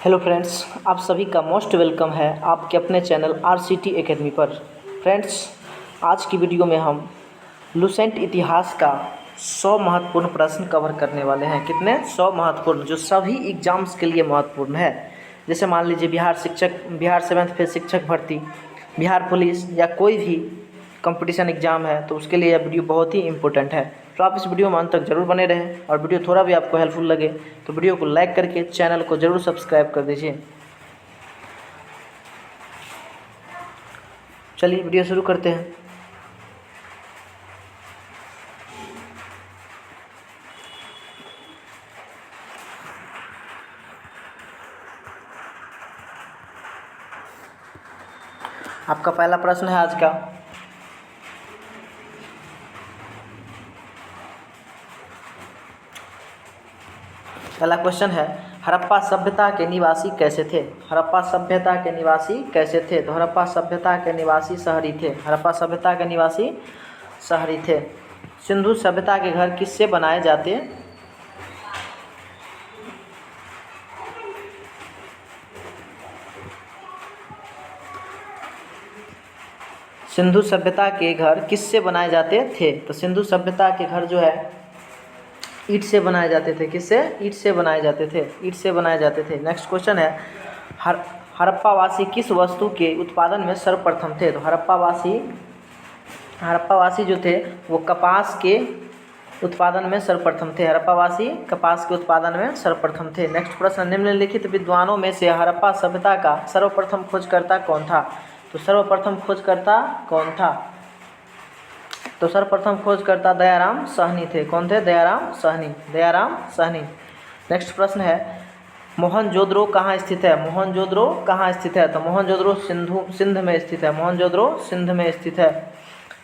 Hello friends, आप सभी का मोस्ट वेलकम है आपके अपने चैनल RCT एकेडमी पर। फ्रेंड्स, आज की वीडियो में हम लुसेंट इतिहास का 100 महत्वपूर्ण प्रश्न कवर करने वाले हैं। कितने? 100 महत्वपूर्ण, जो सभी एग्जाम्स के लिए महत्वपूर्ण है। जैसे मान लीजिए बिहार 7th फेज शिक्षक भर्ती, बिहार पुलिस या कोई भी कंपटीशन एग्ज़ाम है तो उसके लिए यह वीडियो बहुत ही इंपॉर्टेंट है। तो आप इस वीडियो में अंत तक जरूर बने रहें और वीडियो थोड़ा भी आपको हेल्पफुल लगे तो वीडियो को लाइक करके चैनल को जरूर सब्सक्राइब कर दीजिए। चलिए वीडियो शुरू करते हैं। आपका पहला प्रश्न है आज का। पहला क्वेश्चन है, हड़प्पा सभ्यता के निवासी कैसे थे? हड़प्पा सभ्यता के निवासी कैसे थे? तो हड़प्पा सभ्यता के निवासी शहरी थे। हड़प्पा सभ्यता के निवासी शहरी थे। सिंधु सभ्यता के घर किससे बनाए जाते? सिंधु सभ्यता के घर किससे बनाए जाते थे? तो सिंधु सभ्यता के घर जो है ईंट से बनाए जाते थे। किससे? ईंट से बनाए जाते थे। ईंट से बनाए जाते थे। नेक्स्ट क्वेश्चन है, हड़प्पावासी किस वस्तु के उत्पादन में सर्वप्रथम थे? तो हड़प्पावासी जो थे वो कपास के उत्पादन में सर्वप्रथम थे। हड़प्पावासी कपास के उत्पादन में सर्वप्रथम थे। नेक्स्ट प्रश्न, निम्नलिखित विद्वानों में से हड़प्पा सभ्यता का सर्वप्रथम खोजकर्ता कौन था? तो सर्वप्रथम खोजकर्ता कौन था? तो सर्वप्रथम खोजकर्ता दयाराम साहनी थे। कौन थे? दयाराम साहनी। दयाराम साहनी। नेक्स्ट प्रश्न है, मोहनजोदड़ो कहाँ स्थित है? मोहनजोदड़ो कहाँ स्थित है? तो मोहनजोदड़ो सिंध में स्थित है। मोहनजोदड़ो सिंध में स्थित है।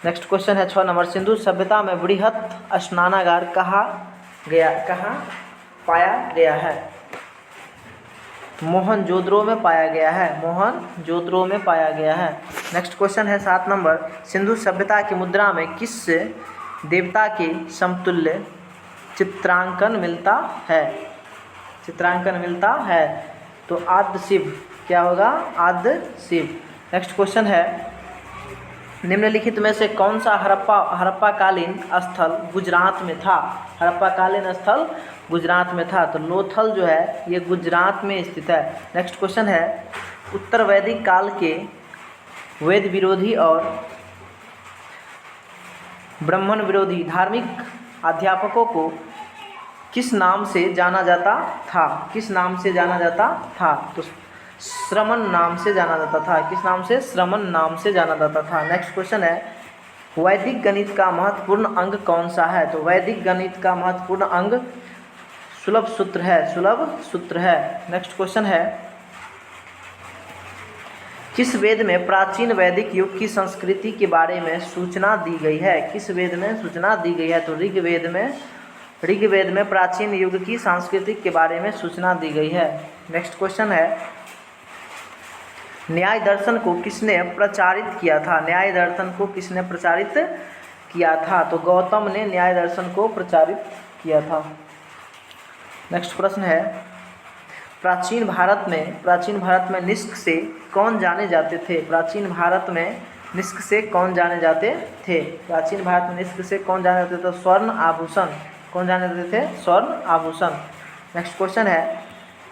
नेक्स्ट क्वेश्चन है 6 नंबर, सिंधु सभ्यता में बृहत स्नानागार कहाँ पाया गया है? मोहनजोदड़ो में पाया गया है। मोहनजोदड़ो में पाया गया है। नेक्स्ट क्वेश्चन है 7 नंबर, सिंधु सभ्यता की मुद्रा में किस देवता के समतुल्य चित्रांकन मिलता है? चित्रांकन मिलता है तो आद्य शिव। क्या होगा? आद्य शिव। नेक्स्ट क्वेश्चन है, निम्नलिखित में से कौन सा हड़प्पाकालीन स्थल गुजरात में था? हड़प्पाकालीन स्थल गुजरात में था। तो लोथल जो है ये गुजरात में स्थित है। नेक्स्ट क्वेश्चन है, उत्तर वैदिक काल के वेद विरोधी और ब्राह्मण विरोधी धार्मिक अध्यापकों को किस नाम से जाना जाता था? किस नाम से जाना जाता था? तो श्रमण नाम से जाना जाता था। किस नाम से? श्रमण नाम से जाना जाता था। नेक्स्ट क्वेश्चन है, वैदिक गणित का महत्वपूर्ण अंग कौन सा है? तो वैदिक गणित का महत्वपूर्ण अंग सुलभ सूत्र है। सुलभ सूत्र है। नेक्स्ट क्वेश्चन है, किस वेद में प्राचीन वैदिक युग की संस्कृति के बारे में सूचना दी गई है? किस वेद में सूचना दी गई है? तो ऋग्वेद में प्राचीन युग की सांस्कृतिक के बारे में सूचना दी गई है। नेक्स्ट क्वेश्चन है, न्याय दर्शन को किसने प्रचारित किया था? न्याय दर्शन को किसने प्रचारित किया था? तो गौतम ने न्याय दर्शन को प्रचारित किया था। नेक्स्ट प्रश्न है, प्राचीन भारत में निष्क से कौन जाने जाते थे? प्राचीन भारत में निष्क से कौन जाने जाते थे? प्राचीन भारत में निष्क से कौन जाने जाते थे? स्वर्ण आभूषण। कौन जाने जाते थे? स्वर्ण आभूषण। नेक्स्ट क्वेश्चन है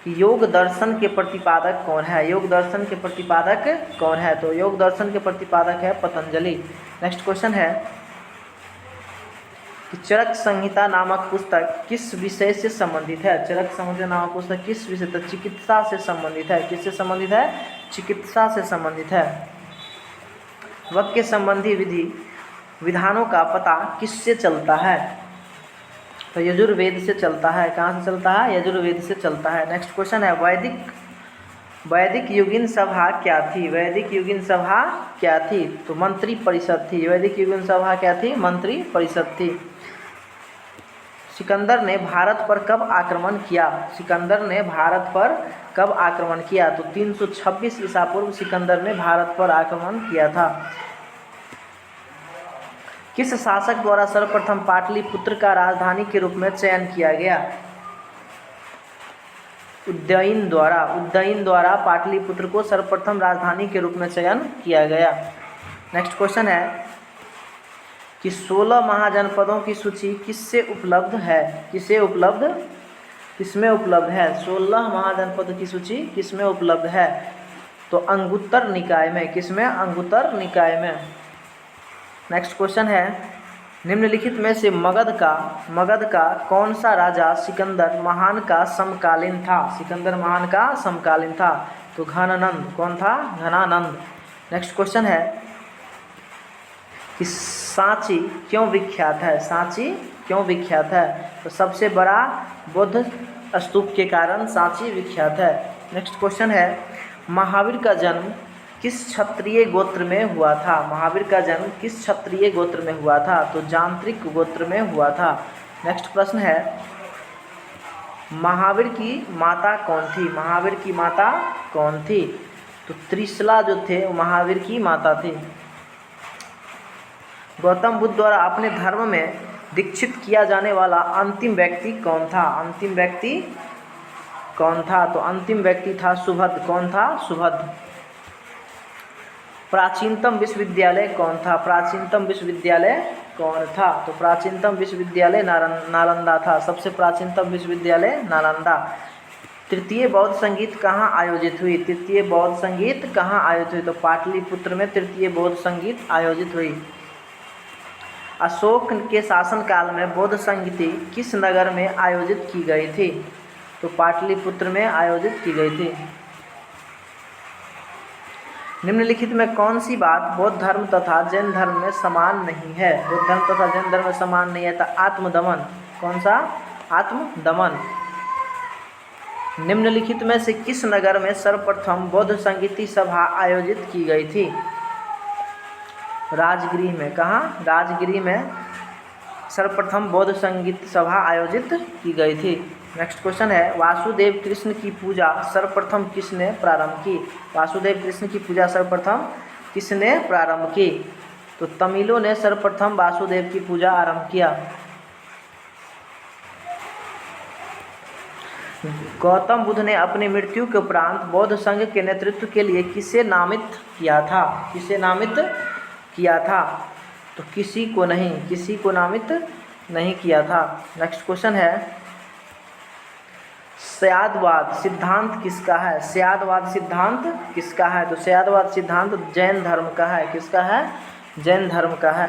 कि योग दर्शन के प्रतिपादक कौन है? योग दर्शन के प्रतिपादक कौन है? तो योग दर्शन के प्रतिपादक है पतंजलि। नेक्स्ट क्वेश्चन है कि चरक संहिता नामक पुस्तक किस विषय से संबंधित है? चरक संहिता नामक पुस्तक किस विषय से? चिकित्सा से संबंधित है। किससे संबंधित है? चिकित्सा से संबंधित है। वाक्य संबंधी विधानों का पता किससे चलता है? तो यजुर्वेद से चलता है। कहाँ से चलता है? यजुर्वेद से चलता है। नेक्स्ट क्वेश्चन है, वैदिक युगीन सभा क्या थी? वैदिक युगीन सभा क्या थी? तो मंत्री परिषद थी। वैदिक युगीन सभा क्या थी? मंत्री परिषद थी। सिकंदर ने भारत पर कब आक्रमण किया? सिकंदर ने भारत पर कब आक्रमण किया? तो 326 ईसा पूर्व सिकंदर ने भारत पर आक्रमण किया था। किस शासक द्वारा सर्वप्रथम पाटलिपुत्र का राजधानी के रूप में चयन किया गया? उदयन द्वारा पाटलिपुत्र को सर्वप्रथम राजधानी के रूप में चयन किया गया। नेक्स्ट क्वेश्चन है कि 16 महाजनपदों की सूची किससे उपलब्ध है? किसमें उपलब्ध है? 16 महाजनपदों की सूची किसमें उपलब्ध है? तो अंगुत्तर निकाय में। किसमें? अंगुत्तर निकाय में। नेक्स्ट क्वेश्चन है निम्नलिखित में से मगध का कौन सा राजा सिकंदर महान का समकालीन था? सिकंदर महान का समकालीन था। तो घनानंद। कौन था? घनानंद। नेक्स्ट क्वेश्चन है कि सांची क्यों विख्यात है? सांची क्यों विख्यात है? तो सबसे बड़ा बौद्ध स्तूप के कारण सांची विख्यात है। नेक्स्ट क्वेश्चन है महावीर का जन्म किस क्षत्रिय गोत्र में हुआ था? महावीर का जन्म किस क्षत्रिय गोत्र में हुआ था? तो जांत्रिक गोत्र में हुआ था। नेक्स्ट प्रश्न है महावीर की माता कौन थी? महावीर की माता कौन थी? तो त्रिशला जो थे वो महावीर की माता थी। गौतम बुद्ध द्वारा अपने धर्म में दीक्षित किया जाने वाला अंतिम व्यक्ति कौन था? अंतिम व्यक्ति कौन था? तो अंतिम व्यक्ति था सुभद्र। कौन था? सुभद्र। प्राचीनतम विश्वविद्यालय कौन था? प्राचीनतम विश्वविद्यालय कौन था? तो प्राचीनतम विश्वविद्यालय नालंदा था। सबसे प्राचीनतम विश्वविद्यालय नालंदा। तृतीय बौद्ध संगीत कहाँ आयोजित हुई? तृतीय बौद्ध संगीत कहाँ आयोजित हुई? तो पाटलिपुत्र में तृतीय बौद्ध संगीत आयोजित हुई। अशोक के शासनकाल में बौद्ध संगीति किस नगर में आयोजित की गई थी? तो पाटलिपुत्र में आयोजित की गई थी। निम्नलिखित में कौन सी बात बौद्ध धर्म तथा जैन धर्म में समान नहीं है? बौद्ध धर्म तथा जैन धर्म में समान नहीं है। तो आत्मदमन। कौन सा? आत्मदमन। निम्नलिखित में से किस नगर में सर्वप्रथम बौद्ध संगीति सभा आयोजित की गई थी? राजगृह में। कहाँ? राजगृह में सर्वप्रथम बौद्ध संगीत सभा आयोजित की गई थी। नेक्स्ट क्वेश्चन है वासुदेव कृष्ण की पूजा सर्वप्रथम किसने प्रारंभ की? वासुदेव कृष्ण की पूजा सर्वप्रथम किसने प्रारंभ की? तो तमिलों ने सर्वप्रथम वासुदेव की पूजा आरंभ किया। गौतम बुद्ध ने अपनी मृत्यु के उपरांत बौद्ध संघ के नेतृत्व के लिए किसे नामित किया था? किसे नामित किया था? तो किसी को नामित नहीं किया था। नेक्स्ट क्वेश्चन है स्यादवाद सिद्धांत किसका है? स्यादवाद सिद्धांत किसका है? तो स्यादवाद सिद्धांत जैन धर्म का है। किसका है? जैन धर्म का है।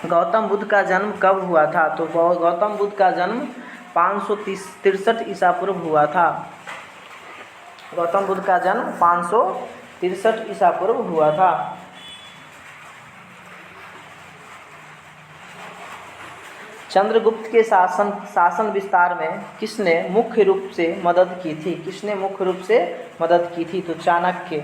गौतम बुद्ध का जन्म कब हुआ था? तो गौतम बुद्ध का जन्म 563 ईसा पूर्व हुआ था। गौतम बुद्ध का जन्म 563 ईसा पूर्व हुआ था। चंद्रगुप्त के शासन विस्तार में किसने मुख्य रूप से मदद की थी? किसने मुख्य रूप से मदद की थी? तो चाणक्य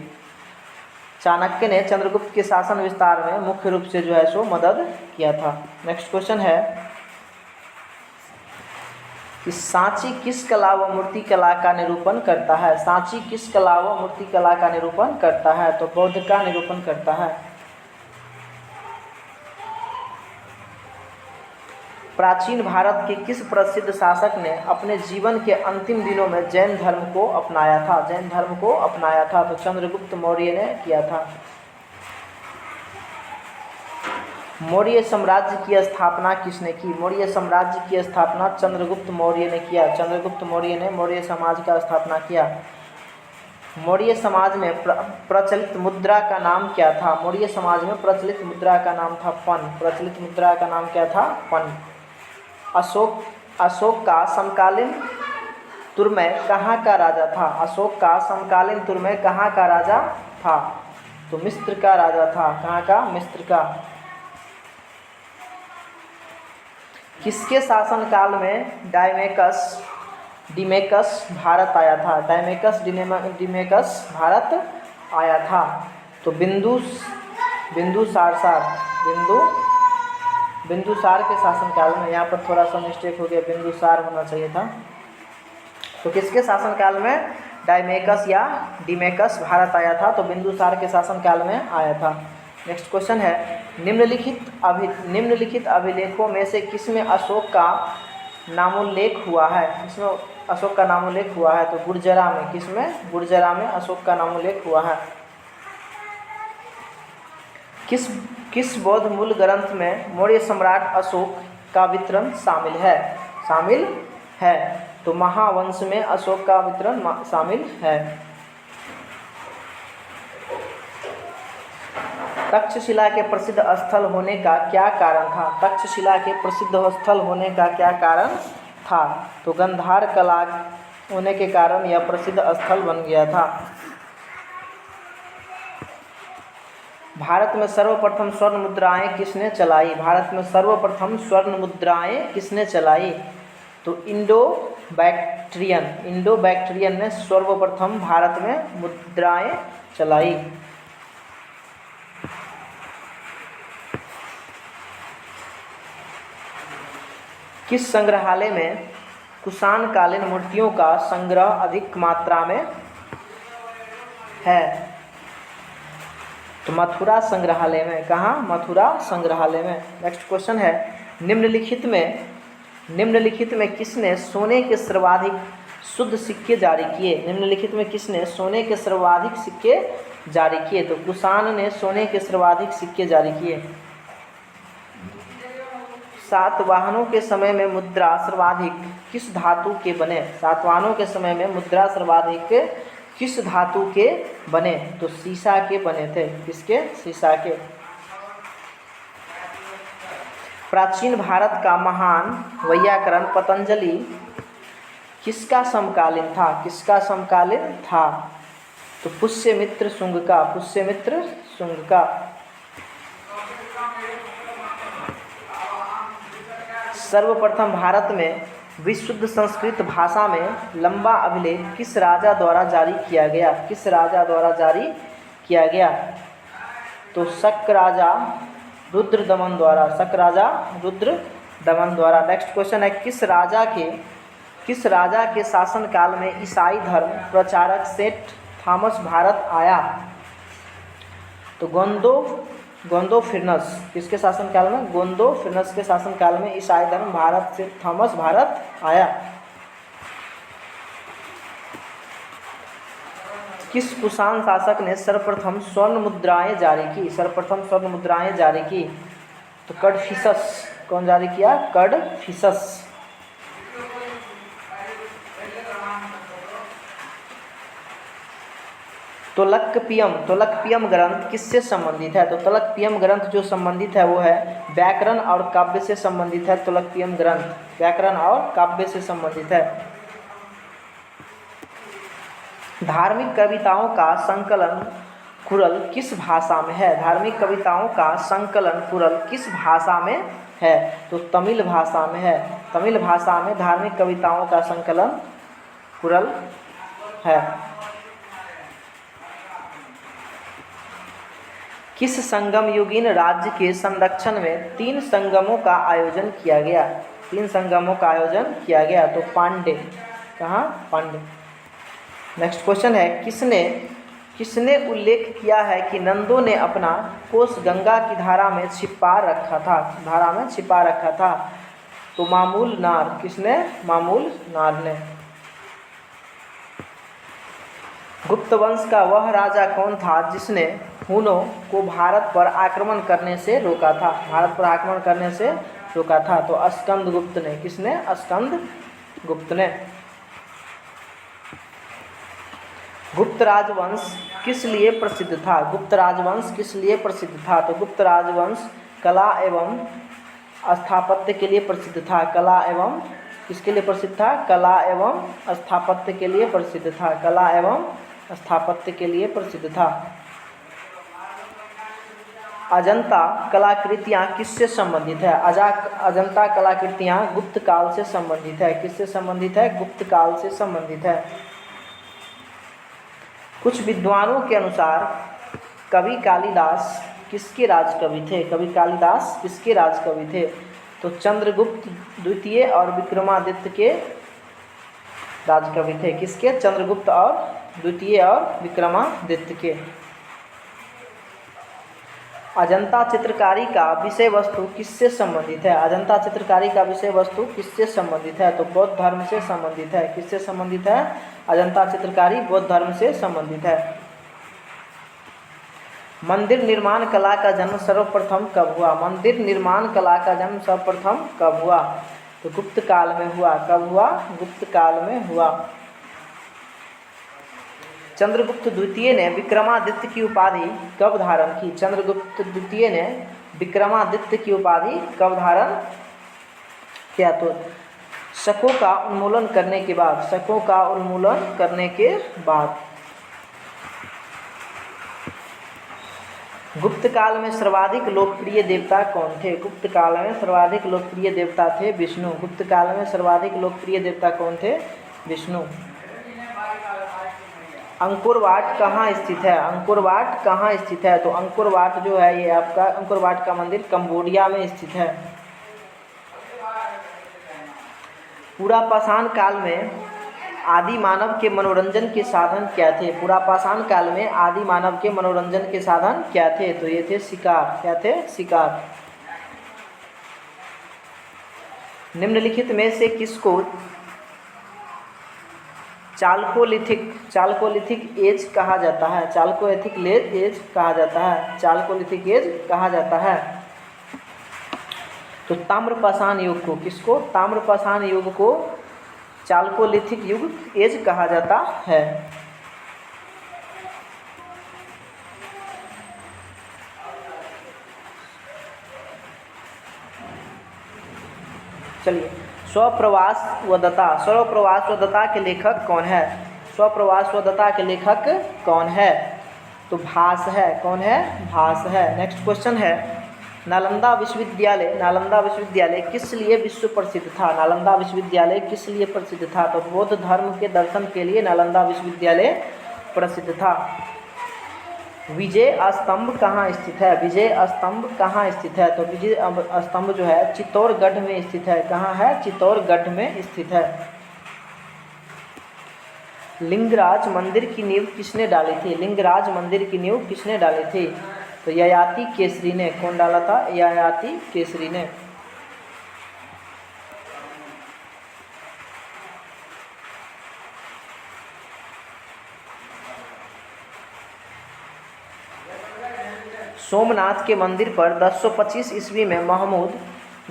ने चंद्रगुप्त के शासन विस्तार में मुख्य रूप से जो है सो मदद किया था। नेक्स्ट क्वेश्चन है कि सांची किस कला व मूर्ति कला का निरूपण करता है? सांची किस कला व मूर्ति कला का निरूपण करता है? तो बौद्ध का निरूपण करता है। प्राचीन भारत के किस प्रसिद्ध शासक ने अपने जीवन के अंतिम दिनों में जैन धर्म को अपनाया था? जैन धर्म को अपनाया था। तो चंद्रगुप्त मौर्य ने किया था। मौर्य साम्राज्य की स्थापना किसने की? मौर्य साम्राज्य की स्थापना चंद्रगुप्त मौर्य ने किया। चंद्रगुप्त मौर्य ने मौर्य समाज का स्थापना किया। मौर्य समाज में प्रचलित मुद्रा का नाम क्या था? मौर्य समाज में प्रचलित मुद्रा का नाम था पन। प्रचलित मुद्रा का नाम क्या था? पन। अशोक का समकालीन तुर्मै कहाँ का राजा था? अशोक का समकालीन तुर्मै कहाँ का राजा था? तो मिस्र का राजा था। कहाँ का? मिस्र का। किसके शासनकाल में डिमेकस भारत आया था? डिमेकस भारत आया था। तो बिंदुसार के शासनकाल में। यहाँ पर थोड़ा सा मिस्टेक हो गया, बिंदुसार होना चाहिए था। तो किसके शासनकाल में डायमेकस या डिमेकस भारत आया था? तो बिंदुसार के शासनकाल में आया था। नेक्स्ट क्वेश्चन है निम्नलिखित अभिलेखों में से किसमें अशोक का नामोल्लेख हुआ है? इसमें अशोक का नामोल्लेख हुआ है? तो गुर्जरा में। किसमें? गुर्जरा में अशोक का नामोल्लेख हुआ है। किस बौद्ध मूल ग्रंथ में मौर्य सम्राट अशोक का विवरण शामिल है? शामिल है। तो महावंश में अशोक का विवरण शामिल है। तक्षशिला के प्रसिद्ध स्थल होने का क्या कारण था? तक्षशिला के प्रसिद्ध स्थल होने का क्या कारण था? तो गंधार कला होने के कारण यह प्रसिद्ध स्थल बन गया था। भारत में सर्वप्रथम स्वर्ण मुद्राएं किसने चलाई? भारत में सर्वप्रथम स्वर्ण मुद्राएं किसने चलाई? तो इंडो बैक्ट्रियन ने सर्वप्रथम भारत में मुद्राएं चलाई। किस संग्रहालय में कुषाण कालीन मूर्तियों का संग्रह अधिक मात्रा में है? तो मथुरा संग्रहालय में। कहाँ? मथुरा संग्रहालय में। नेक्स्ट क्वेश्चन है, निम्नलिखित में किसने सोने के सर्वाधिक शुद्ध सिक्के जारी किए? निम्नलिखित में किसने सोने के सर्वाधिक सिक्के जारी किए? तो कुषाण ने सोने के सर्वाधिक सिक्के जारी किए। सातवाहनों के समय में मुद्रा सर्वाधिक किस धातु के बने? सातवाहनों के समय में मुद्रा सर्वाधिक किस धातु के बने? तो सीसा के बने थे। किसके? सीसा के। प्राचीन भारत का महान वैयाकरण पतंजलि किसका समकालीन था? किसका समकालीन था? तो पुष्यमित्र शुंग का। पुष्यमित्र शुंग का। सर्वप्रथम भारत में विशुद्ध संस्कृत भाषा में लंबा अभिलेख किस राजा द्वारा जारी किया गया? किस राजा द्वारा जारी किया गया? तो शक राजा रुद्रदमन द्वारा। शक राजा रुद्रदमन द्वारा। नेक्स्ट क्वेश्चन है, किस राजा के शासनकाल में ईसाई धर्म प्रचारक सेंट थॉमस भारत आया? तो गोंदोफिरनस। किसके शासनकाल में? गोंदोफिरनस के शासनकाल में ईसाई धर्म भारत से थॉमस भारत आया। किस कुषाण शासक ने सर्वप्रथम स्वर्ण मुद्राएं जारी की? सर्वप्रथम स्वर्ण मुद्राएं जारी की? तो कडफिसस। कौन जारी किया? कडफिसस। तोलकपियम ग्रंथ किससे संबंधित है? तो तोलकपियम ग्रंथ जो संबंधित है वो है व्याकरण और काव्य से संबंधित है। तोलकपियम ग्रंथ व्याकरण और काव्य से संबंधित है। धार्मिक कविताओं का संकलन कुरल किस भाषा में है? धार्मिक कविताओं का संकलन कुरल किस भाषा में है? तो तमिल भाषा में है। तमिल भाषा में धार्मिक कविताओं का संकलन कुरल है। किस संगम युगीन राज्य के संरक्षण में 3 संगमों का आयोजन किया गया? 3 संगमों का आयोजन किया गया। तो पांडे। कहाँ? पांडे। नेक्स्ट क्वेश्चन है, किसने उल्लेख किया है कि नंदों ने अपना कोष गंगा की धारा में छिपा रखा था? तो मामूल नार। किसने? मामूल नार ने। गुप्त वंश का वह राजा कौन था जिसने हुनों को भारत पर आक्रमण करने से रोका था? भारत पर आक्रमण करने से रोका था। तो स्कंदगुप्त ने। किसने? स्कंदगुप्त ने। गुप्त राजवंश किस लिए प्रसिद्ध था? गुप्त राजवंश किस लिए प्रसिद्ध था? तो गुप्त राजवंश कला एवं स्थापत्य के लिए प्रसिद्ध था। कला एवं किसके लिए प्रसिद्ध था? कला एवं स्थापत्य के लिए प्रसिद्ध था। कला एवं स्थापत्य के लिए प्रसिद्ध था। अजंता कलाकृतियाँ किससे संबंधित है? अजंता कलाकृतियाँ गुप्त काल से संबंधित है। किससे संबंधित है? गुप्त काल से संबंधित है। कुछ विद्वानों के अनुसार कवि कालिदास किसके राजकवि थे? कवि कालिदास किसके राजकवि थे? तो चंद्रगुप्त द्वितीय और विक्रमादित्य के राजकवि थे। किसके? चंद्रगुप्त और द्वितीय और विक्रमादित्य के। अजंता चित्रकारी का विषय वस्तु किससे संबंधित है? अजंता चित्रकारी का विषय वस्तु किससे संबंधित है? तो बौद्ध धर्म से संबंधित है। किससे संबंधित है? अजंता चित्रकारी बौद्ध धर्म से संबंधित है। मंदिर निर्माण कला का जन्म सर्वप्रथम कब हुआ? मंदिर निर्माण कला का जन्म सर्वप्रथम कब हुआ? तो गुप्त काल में हुआ। कब हुआ? गुप्त काल में हुआ। चंद्रगुप्त द्वितीय ने विक्रमादित्य की उपाधि कब धारण की? चंद्रगुप्त द्वितीय ने विक्रमादित्य की उपाधि कब धारण किया? तो शकों का उन्मूलन करने के बाद। शकों का उन्मूलन करने के बाद। गुप्त काल में सर्वाधिक लोकप्रिय देवता कौन थे? गुप्त काल में सर्वाधिक लोकप्रिय देवता थे विष्णु। गुप्त काल में सर्वाधिक लोकप्रिय देवता कौन थे? विष्णु। अंकुर वाट कहाँ स्थित है? अंकुर वाट कहाँ स्थित है? तो अंकुर वाट जो है ये आपका अंकुर वाट का मंदिर कंबोडिया में स्थित है। पुरापाषाण काल में आदि मानव के मनोरंजन के साधन क्या थे? पुरापाषाण काल में आदि मानव के मनोरंजन के साधन क्या थे? तो ये थे शिकार। क्या थे? शिकार। निम्नलिखित में से किसको चाल्कोलिथिक एज कहा जाता है? चाल्कोलिथिक एज कहा जाता है। चाल्कोलिथिक एज कहा जाता है। तो ताम्रपाषाण युग को किसको? ताम्रपाषाण युग को चाल्कोलिथिक युग एज कहा जाता है। चलिए, स्वप्रवासवदत्ता। स्वप्रवासवदत्ता के लेखक कौन है? स्वप्रवासवदत्ता के लेखक कौन है? तो भास है। कौन है? भास है। नेक्स्ट क्वेश्चन है, नालंदा विश्वविद्यालय किस लिए विश्व प्रसिद्ध था? नालंदा विश्वविद्यालय किस लिए प्रसिद्ध था? तो बौद्ध धर्म के दर्शन के लिए नालंदा विश्वविद्यालय प्रसिद्ध था। विजय स्तंभ कहाँ स्थित है? विजय स्तंभ कहाँ स्थित है? तो विजय स्तंभ जो है चित्तौड़गढ़ में स्थित है। कहाँ है? चित्तौड़गढ़ में स्थित है। लिंगराज मंदिर की नींव किसने डाली थी? लिंगराज मंदिर की नींव किसने डाली थी? तो ययाति केसरी ने। कौन डाला था? ययाति केसरी ने। सोमनाथ के मंदिर पर 1025 ईस्वी में महमूद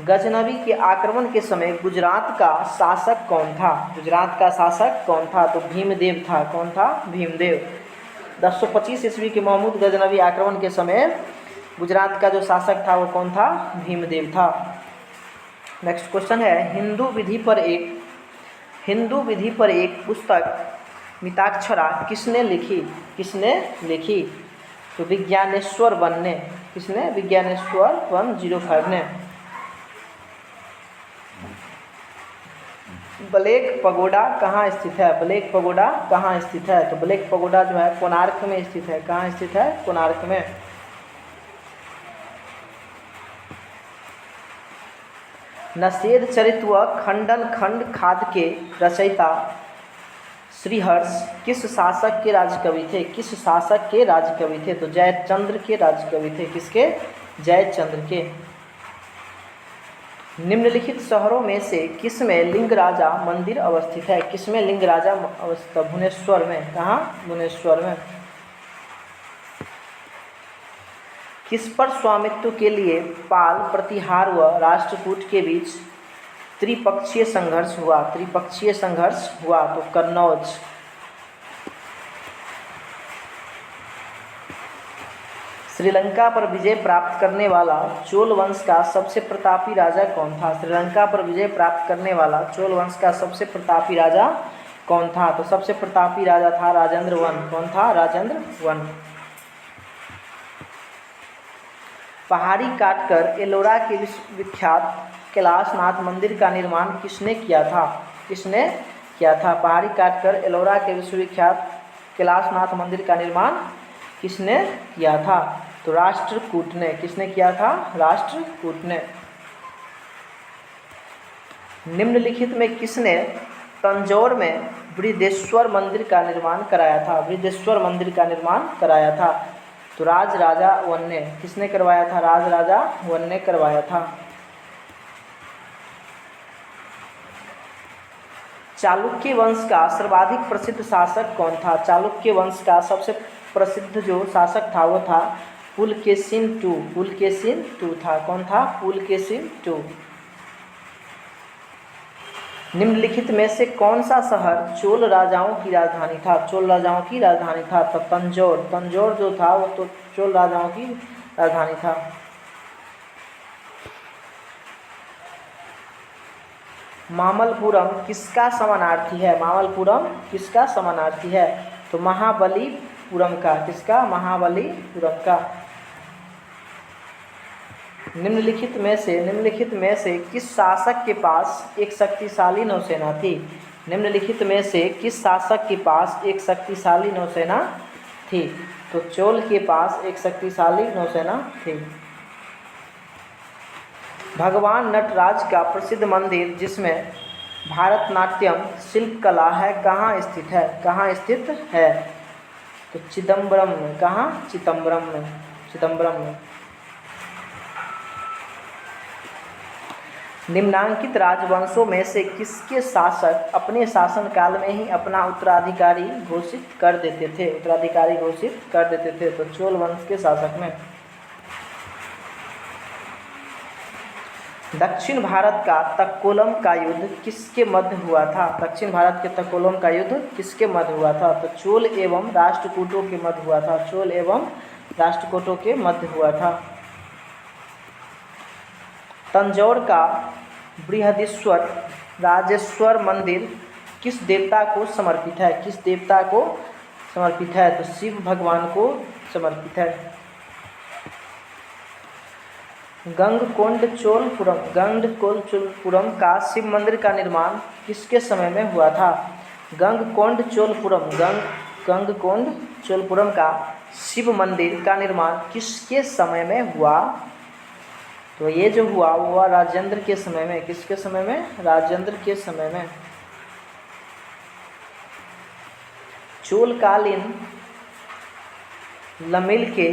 गजनवी के आक्रमण के समय गुजरात का शासक कौन था? गुजरात का शासक कौन था? तो भीमदेव था। कौन था? भीमदेव। 1025 ईस्वी के महमूद गजनवी आक्रमण के समय गुजरात का जो शासक था वो कौन था? भीमदेव था। नेक्स्ट क्वेश्चन है, हिंदू विधि पर एक पुस्तक मिताक्षरा किसने लिखी? किसने लिखी? तो विज्ञानेश्वर वन ने। किसने? विज्ञानेश्वर 105 ने। ब्लैक पगोडा कहाँ स्थित है? ब्लैक पगोडा कहाँ स्थित है? तो ब्लैक पगोडा जो है कोणार्क में स्थित है। कहाँ स्थित है? कोणार्क में। नषेध चरित्र व खंडन खंड खाद के रचयिता श्रीहर्ष किस शासक के राजकवि थे? किस शासक के राजकवि थे? तो जयचंद्र के राजकवि थे। किसके? जयचंद्र के। निम्नलिखित शहरों में से किस में लिंगराजा मंदिर अवस्थित है? किस में लिंगराजा अवस्थित? भुवनेश्वर में। कहाँ? भुवनेश्वर में। किस पर स्वामित्व के लिए पाल, प्रतिहार व राष्ट्रकूट के बीच त्रिपक्षीय संघर्ष हुआ? त्रिपक्षीय संघर्ष हुआ। तो कन्नौज। श्रीलंका पर विजय प्राप्त करने वाला चोल वंश का सबसे प्रतापी राजा कौन था? श्रीलंका पर विजय प्राप्त करने वाला चोल वंश का सबसे प्रतापी राजा कौन था? तो सबसे प्रतापी राजा था राजेंद्र वन। कौन था? राजेंद्र वन। पहाड़ी काटकर एलोरा के विख्यात कैलाशनाथ मंदिर का निर्माण किसने किया था? किसने किया था? पहाड़ी काटकर एलोरा के विश्वविख्यात कैलाशनाथ मंदिर का निर्माण किसने किया था? तो राष्ट्रकूट ने। किसने किया था? राष्ट्रकूट ने। निम्नलिखित में किसने तंजौर में बृहदेश्वर मंदिर का निर्माण कराया था? बृहदेश्वर मंदिर का निर्माण कराया था। तो तो राज राजा वन ने किसने करवाया था? राज राजा वन ने करवाया था। चालुक्य वंश का सर्वाधिक प्रसिद्ध शासक कौन था? चालुक्य वंश का सबसे प्रसिद्ध जो शासक था वो था पुलकेशिन II। पुलकेशिन II था। कौन था? पुलकेशिन II। निम्नलिखित में से कौन सा शहर चोल राजाओं की राजधानी था? चोल राजाओं की राजधानी था तो तंजौर। तंजौर जो था वो तो चोल राजाओं की राजधानी था। मामल्लपुरम किसका समानार्थी है? मामल्लपुरम किसका समानार्थी है? तो महाबलीपुरम का। किसका? महाबलीपुरम का। निम्नलिखित में से किस शासक के पास एक शक्तिशाली नौसेना थी? निम्नलिखित में से किस शासक के पास एक शक्तिशाली नौसेना थी? तो चोल के पास एक शक्तिशाली नौसेना थी। भगवान नटराज का प्रसिद्ध मंदिर जिसमें भारतनाट्यम शिल्पकला है कहाँ स्थित है? कहाँ स्थित है? तो चिदम्बरम में। कहाँ? चिदम्बरम में। चिदम्बरम में। निम्नांकित राजवंशों में से किसके शासक अपने शासनकाल में ही अपना उत्तराधिकारी घोषित कर देते थे? उत्तराधिकारी घोषित कर देते थे तो चोल वंश के शासक में। दक्षिण भारत का तक्कोलम का युद्ध किसके मध्य हुआ था? दक्षिण भारत के तक्कोलम का युद्ध किसके मध्य हुआ था? तो चोल एवं राष्ट्रकूटों के मध्य हुआ था। चोल एवं राष्ट्रकूटों के मध्य हुआ था। तंजौर का बृहदीश्वर राजेश्वर मंदिर किस देवता को समर्पित है? किस देवता को समर्पित है? तो शिव भगवान को समर्पित है। गंगकोंडचोलपुरम का शिव मंदिर का निर्माण किसके समय में हुआ था? गंगकोंडचोलपुरम का शिव मंदिर का निर्माण किसके समय में हुआ? तो ये जो हुआ वो हुआ राजेंद्र के समय में। किसके समय में? राजेंद्र के समय में। चोलकालीन लमिल के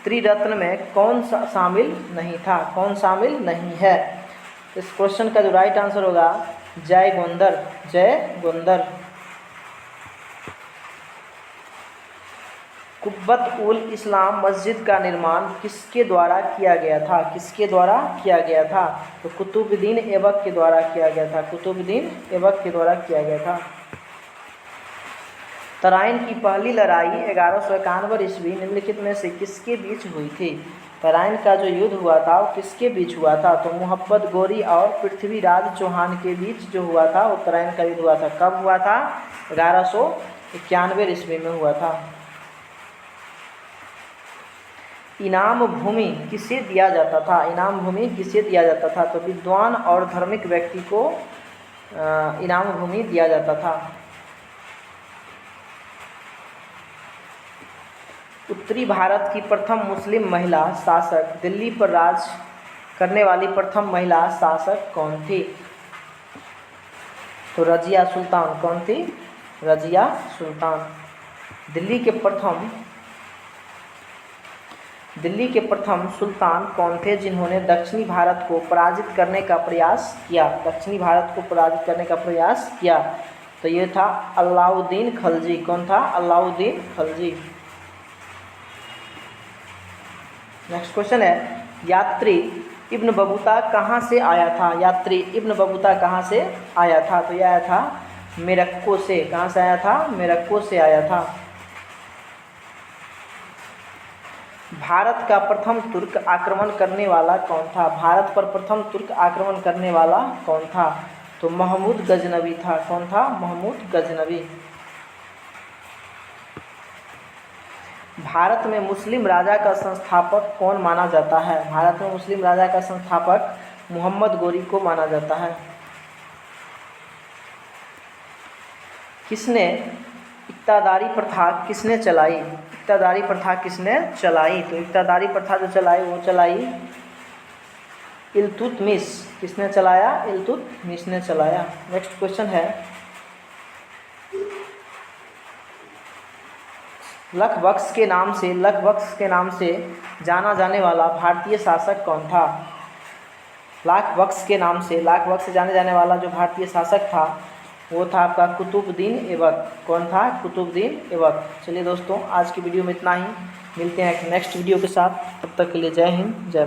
त्रिरत्न में कौन सा शामिल नहीं था? कौन शामिल नहीं है? इस क्वेश्चन का जो राइट आंसर होगा जय गोंदर। जय गोंदर। कुब्बत उल इस्लाम मस्जिद का निर्माण किसके द्वारा किया गया था? किसके द्वारा किया गया था? तो कुतुबुद्दीन ऐबक के द्वारा किया गया था। कुतुबुद्दीन ऐबक के द्वारा किया गया था। तराइन की पहली लड़ाई 1191 ईस्वी निम्नलिखित में से किसके बीच हुई थी? तराइन का जो युद्ध हुआ था वो किसके बीच हुआ था? तो मोहब्बत गोरी और पृथ्वीराज चौहान के बीच जो हुआ था वो तराइन का युद्ध हुआ था। कब हुआ था? 1191 ईस्वी में हुआ था। इनाम भूमि किसे दिया जाता था? इनाम भूमि किसे दिया जाता था? तो विद्वान और धार्मिक व्यक्ति को इनाम भूमि दिया जाता था। उत्तरी भारत की प्रथम मुस्लिम महिला शासक, दिल्ली पर राज करने वाली प्रथम महिला शासक कौन थी? तो रजिया सुल्तान। कौन थी? रजिया सुल्तान। दिल्ली के प्रथम सुल्तान कौन थे जिन्होंने दक्षिणी भारत को पराजित करने का प्रयास किया? दक्षिणी भारत को पराजित करने का प्रयास किया तो ये था अलाउद्दीन खलजी। कौन था? अलाउद्दीन खलजी। नेक्स्ट क्वेश्चन है यात्री इब्न बतूता कहाँ से आया था? यात्री इब्न बतूता कहाँ से आया था? तो यह आया था मोरक्को से। कहाँ से आया था? मोरक्को से आया था। भारत का प्रथम तुर्क आक्रमण करने वाला कौन था? भारत पर प्रथम तुर्क आक्रमण करने वाला कौन था? तो महमूद गजनवी था। कौन था? महमूद गजनवी। भारत में मुस्लिम राजा का संस्थापक कौन माना जाता है? भारत में मुस्लिम राजा का संस्थापक मोहम्मद गोरी को माना जाता है। किसने इक्तादारी प्रथा किसने चलाई? इक्तादारी प्रथा किसने चलाई? तो इक्तादारी प्रथा जो चलाई वो चलाई इल्तुतमिश। किसने चलाया? इल्तुतमिश ने चलाया। नेक्स्ट क्वेश्चन है लख बख्श के नाम से जाना जाने वाला भारतीय शासक कौन था? लाख बख्श से जाने जाने वाला जो भारतीय शासक था वो था आपका कुतुबुद्दीन ऐबक। कौन था? कुतुबुद्दीन ऐबक। चलिए दोस्तों, आज की वीडियो में इतना ही। मिलते हैं एक नेक्स्ट वीडियो के साथ। तब तक के लिए जय हिंद, जय भारत।